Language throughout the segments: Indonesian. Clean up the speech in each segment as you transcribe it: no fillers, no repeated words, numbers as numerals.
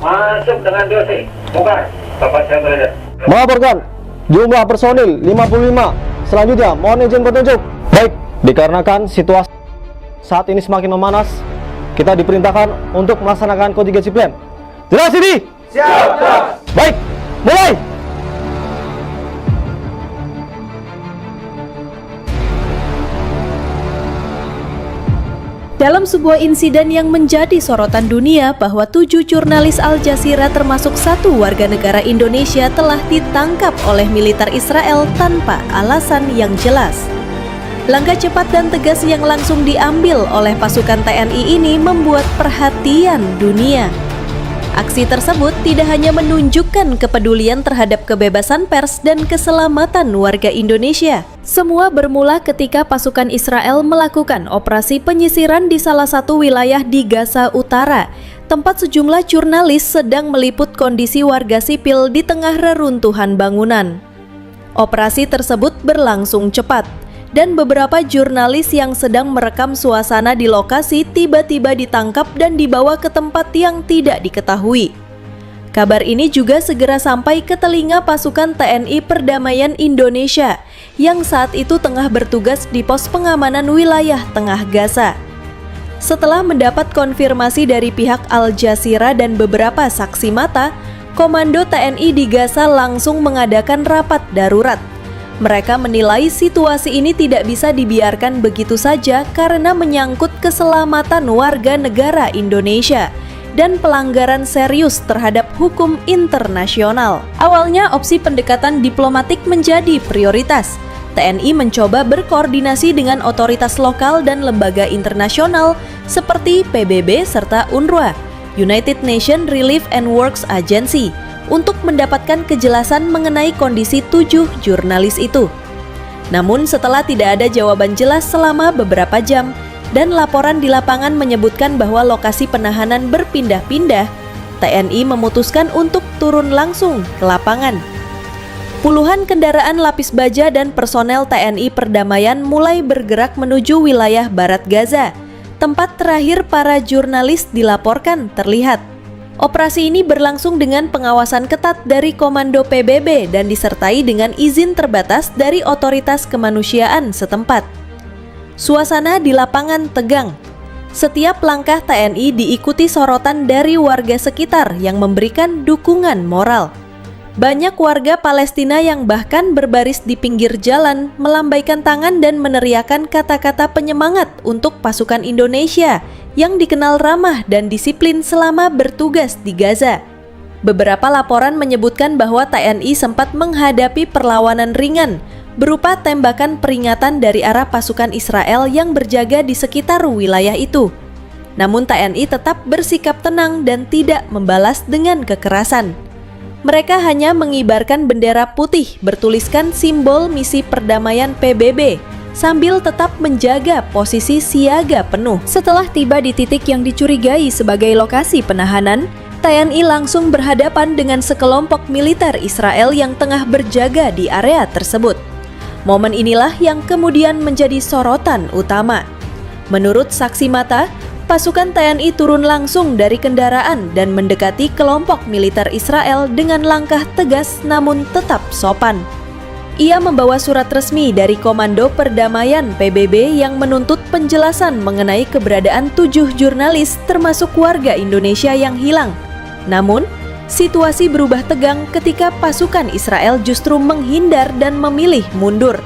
masuk dengan dosis. Bukan, tempat saya berada. Melaporkan jumlah personil 55. Selanjutnya mohon izin petunjuk. Baik, dikarenakan situasi saat ini semakin memanas, kita diperintahkan untuk melaksanakan kontinggensi plan. Jelas ini? Siap, Bos. Baik, mulai. Dalam sebuah insiden yang menjadi sorotan dunia bahwa 7 jurnalis Al Jazeera termasuk 1 warga negara Indonesia telah ditangkap oleh militer Israel tanpa alasan yang jelas. Langkah cepat dan tegas yang langsung diambil oleh pasukan TNI ini membuat perhatian dunia. Aksi tersebut tidak hanya menunjukkan kepedulian terhadap kebebasan pers dan keselamatan warga Indonesia. Semua bermula ketika pasukan Israel melakukan operasi penyisiran di salah satu wilayah di Gaza Utara, tempat sejumlah jurnalis sedang meliput kondisi warga sipil di tengah reruntuhan bangunan. Operasi tersebut berlangsung cepat, dan beberapa jurnalis yang sedang merekam suasana di lokasi tiba-tiba ditangkap dan dibawa ke tempat yang tidak diketahui. Kabar ini juga segera sampai ke telinga pasukan TNI Perdamaian Indonesia yang saat itu tengah bertugas di pos pengamanan wilayah tengah Gaza. Setelah mendapat konfirmasi dari pihak Al Jazeera dan beberapa saksi mata, Komando TNI di Gaza langsung mengadakan rapat darurat. Mereka menilai situasi ini tidak bisa dibiarkan begitu saja karena menyangkut keselamatan warga negara Indonesia dan pelanggaran serius terhadap hukum internasional. Awalnya opsi pendekatan diplomatik menjadi prioritas. TNI mencoba berkoordinasi dengan otoritas lokal dan lembaga internasional seperti PBB serta UNRWA, United Nations Relief and Works Agency, untuk mendapatkan kejelasan mengenai kondisi 7 jurnalis itu. Namun setelah tidak ada jawaban jelas selama beberapa jam dan laporan di lapangan menyebutkan bahwa lokasi penahanan berpindah-pindah, TNI memutuskan untuk turun langsung ke lapangan. Puluhan kendaraan lapis baja dan personel TNI Perdamaian mulai bergerak menuju wilayah barat Gaza, tempat terakhir para jurnalis dilaporkan terlihat. Operasi ini berlangsung dengan pengawasan ketat dari Komando PBB dan disertai dengan izin terbatas dari otoritas kemanusiaan setempat. Suasana di lapangan tegang. Setiap langkah TNI diikuti sorotan dari warga sekitar yang memberikan dukungan moral. Banyak warga Palestina yang bahkan berbaris di pinggir jalan, melambaikan tangan dan meneriakkan kata-kata penyemangat untuk pasukan Indonesia yang dikenal ramah dan disiplin selama bertugas di Gaza. Beberapa laporan menyebutkan bahwa TNI sempat menghadapi perlawanan ringan berupa tembakan peringatan dari arah pasukan Israel yang berjaga di sekitar wilayah itu. Namun TNI tetap bersikap tenang dan tidak membalas dengan kekerasan. Mereka hanya mengibarkan bendera putih bertuliskan simbol misi perdamaian PBB sambil tetap menjaga posisi siaga penuh. Setelah tiba di titik yang dicurigai sebagai lokasi penahanan, TNI langsung berhadapan dengan sekelompok militer Israel yang tengah berjaga di area tersebut. Momen inilah yang kemudian menjadi sorotan utama. Menurut saksi mata, pasukan TNI turun langsung dari kendaraan dan mendekati kelompok militer Israel dengan langkah tegas namun tetap sopan. Ia membawa surat resmi dari Komando Perdamaian PBB yang menuntut penjelasan mengenai keberadaan 7 jurnalis termasuk warga Indonesia yang hilang. Namun, situasi berubah tegang ketika pasukan Israel justru menghindar dan memilih mundur.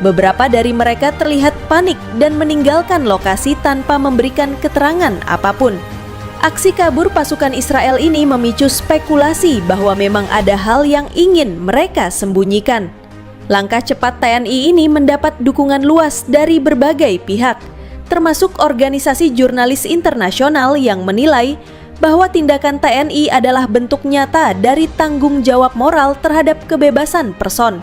Beberapa dari mereka terlihat panik dan meninggalkan lokasi tanpa memberikan keterangan apapun. Aksi kabur pasukan Israel ini memicu spekulasi bahwa memang ada hal yang ingin mereka sembunyikan. Langkah cepat TNI ini mendapat dukungan luas dari berbagai pihak, termasuk organisasi jurnalis internasional yang menilai bahwa tindakan TNI adalah bentuk nyata dari tanggung jawab moral terhadap kebebasan person.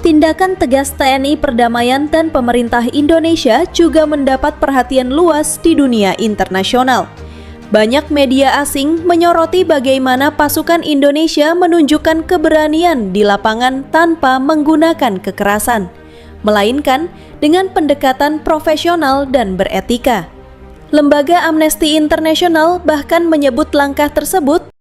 Tindakan tegas TNI Perdamaian dan pemerintah Indonesia juga mendapat perhatian luas di dunia internasional. Banyak media asing menyoroti bagaimana pasukan Indonesia menunjukkan keberanian di lapangan tanpa menggunakan kekerasan, melainkan dengan pendekatan profesional dan beretika. Lembaga Amnesty International bahkan menyebut langkah tersebut